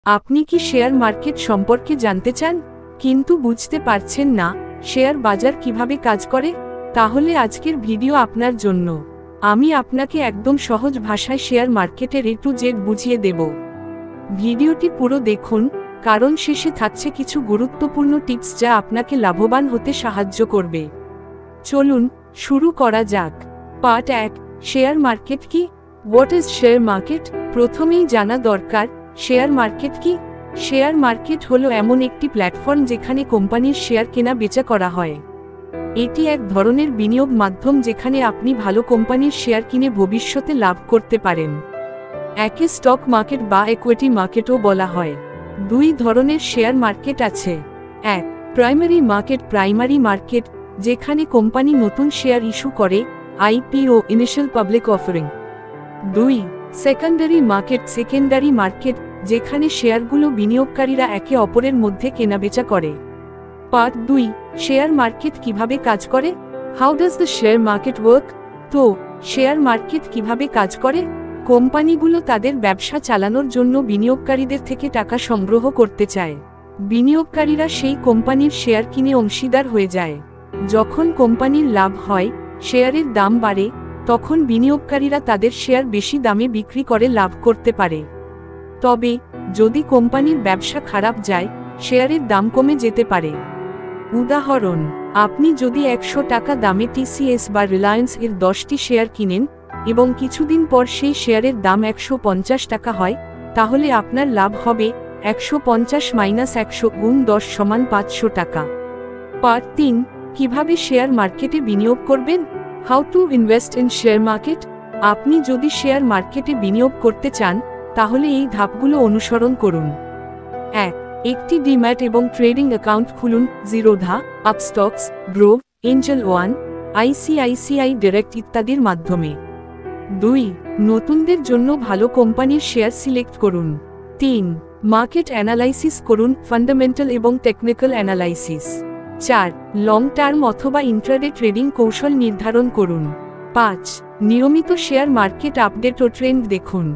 আপনি কি share market সম্পর্কে জানতে চান কিন্তু বুঝতে পারছেন না শেয়ার বাজার কিভাবে কাজ করে? তাহলে আজকের ভিডিও আপনার জন্য। আমি আপনাকে একদম সহজ ভাষায় শেয়ার মার্কেটের A to Z বুঝিয়ে দেব। ভিডিওটি পুরো দেখুন, কারণ শেষে থাকছে কিছু গুরুত্বপূর্ণ টিপস যা আপনাকে লাভবান হতে সাহায্য করবে। চলুন শুরু করা যাক। পার্ট 1, শেয়ার মার্কেট কি? What is share market? প্রথমেই জানা দরকার শেয়ার মার্কেট কি। শেয়ার মার্কেট হলো এমন একটি প্ল্যাটফর্ম যেখানে কোম্পানির শেয়ার কেনা বেচা করা হয়। এটি এক ধরনের বিনিয়োগ মাধ্যম যেখানে আপনি ভালো কোম্পানির শেয়ার কিনে ভবিষ্যতে লাভ করতে পারেন। একে স্টক মার্কেট বা ইকুইটি মার্কেটও বলা হয়। দুই ধরনের শেয়ার মার্কেট আছে। এক, প্রাইমারি মার্কেট। প্রাইমারি মার্কেট যেখানে কোম্পানি নতুন শেয়ার ইস্যু করে, IPO ইনিশিয়াল পাবলিক অফারিং। দুই, সেকেন্ডারি মার্কেট। সেকেন্ডারি মার্কেট যেখানে শেয়ারগুলো বিনিয়োগকারীরা একে অপরের মধ্যে কেনাবেচা করে। পার্ট 2, শেয়ার মার্কেট কিভাবে কাজ করে? How does the share market work? তো শেয়ার মার্কেট কিভাবে কাজ করে? কোম্পানিগুলো তাদের ব্যবসা চালানোর জন্য বিনিয়োগকারীদের থেকে টাকা সংগ্রহ করতে চায়। বিনিয়োগকারীরা সেই কোম্পানির শেয়ার কিনে অংশীদার হয়ে যায়। যখন কোম্পানির লাভ হয়, শেয়ারের দাম বাড়ে, তখন বিনিয়োগকারীরা তাদের শেয়ার বেশি দামে বিক্রি করে লাভ করতে পারে। তবে যদি কোম্পানির ব্যবসা খারাপ যায়, শেয়ারের দাম কমে যেতে পারে। উদাহরণ, আপনি যদি 100 টাকা দামে TCS বা রিলায়েন্স এর 10টি শেয়ার কিনেন এবং কিছুদিন পর সেই শেয়ারের দাম 150 টাকা হয়, তাহলে আপনার লাভ হবে 150 - 100 গুণ 10 সমান 500 টাকা। পার্ট 3, কিভাবে শেয়ার মার্কেটে বিনিয়োগ করবেন? How to invest in share market? আপনি যদি শেয়ার মার্কেটে বিনিয়োগ করতে চান, তাহলে এই ধাপগুলো অনুসরণ করুন। 1, একটি ডিম্যাট এবং ট্রেডিং অ্যাকাউন্ট খুলুন। Zerodha, Upstox, Grove, Angel one, ICICI direct ইত্যাদির মাধ্যমে। 2, নতুনদের জন্য ভালো কোম্পানির শেয়ার সিলেক্ট করুন। 3, মার্কেট অ্যানালাইসিস করুন, ফান্ডামেন্টাল এবং টেকনিক্যাল অ্যানালাইসিস। 4, লং টার্ম অথবা ইন্ট্রাডে ট্রেডিং কৌশল নির্ধারণ করুন। 5, নিয়মিত শেয়ার মার্কেট আপডেট ও ট্রেন্ড দেখুন।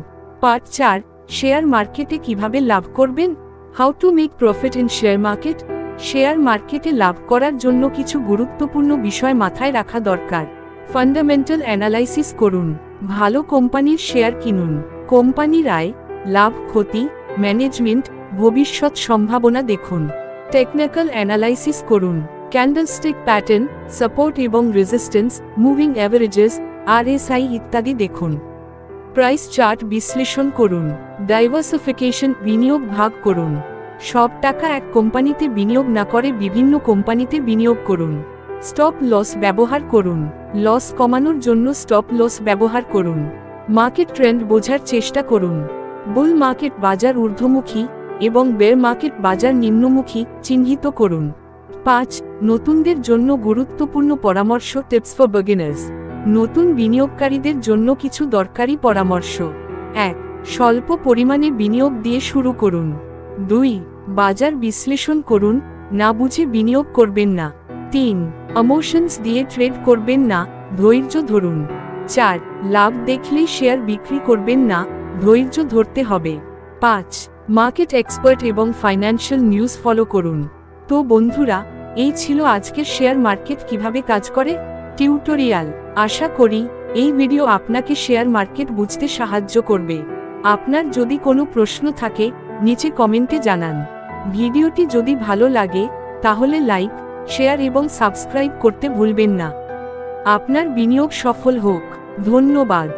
পার্ট 4, শেয়ার মার্কেটে কিভাবে লাভ করবেন? How to make profit in share market? Share মার্কেটে লাভ করার জন্য কিছু গুরুত্বপূর্ণ বিষয় মাথায় রাখা দরকার। ফান্ডামেন্টাল অ্যানালাইসিস করুন, ভালো কোম্পানির শেয়ার কিনুন। কোম্পানির আয়, লাভ, ক্ষতি, ম্যানেজমেন্ট, ভবিষ্যৎ সম্ভাবনা দেখুন। টেকনিক্যাল অ্যানালাইসিস করুন, ক্যান্ডেলস্টিক প্যাটার্ন, সাপোর্ট এবং রেজিস্ট্যান্স, মুভিং অ্যাভারেজেস, RSI ইত্যাদি দেখুন। প্রাইস চার্ট বিশ্লেষণ করুন। ডাইভার্সিফিকেশন, বিনিয়োগ ভাগ করুন। সব টাকা এক কোম্পানিতে বিনিয়োগ না করে বিভিন্ন কোম্পানিতে বিনিয়োগ করুন। স্টপ লস ব্যবহার করুন, লস কমানোর জন্য স্টপ লস ব্যবহার করুন। মার্কেট ট্রেন্ড বোঝার চেষ্টা করুন। বুল মার্কেট বাজার ঊর্ধ্বমুখী এবং বের মার্কেট বাজার নিম্নমুখী চিহ্নিত করুন। 5, নতুনদের জন্য গুরুত্বপূর্ণ পরামর্শ, টিপস ফর বিগিনার্স। নতুন বিনিয়োগকারীদের জন্য কিছু দরকারি পরামর্শ। 1, স্বল্প পরিমাণে বিনিয়োগ দিয়ে শুরু করুন। 2, বাজার বিশ্লেষণ করুন, না বুঝে বিনিয়োগ করবেন না। 3, ইমোশনস দিয়ে ট্রেড করবেন না, ধৈর্য ধরুন। 4, লাভ দেখলেই শেয়ার বিক্রি করবেন না, ধৈর্য ধরতে হবে। 5, মার্কেট এক্সপার্ট এবং ফাইন্যান্সিয়াল নিউজ ফলো করুন। তো বন্ধুরা, এই ছিল আজকের শেয়ার মার্কেট কিভাবে কাজ করে টিউটোরিয়াল। আশা করি এই ভিডিও আপনাকে শেয়ার মার্কেট বুঝতে সাহায্য করবে। আপনার যদি কোনো প্রশ্ন থাকে, নিচে কমেন্টে জানান। ভিডিওটি যদি ভালো লাগে, তাহলে লাইক, শেয়ার এবং সাবস্ক্রাইব করতে ভুলবেন না। আপনার বিনিয়োগ সফল হোক। ধন্যবাদ।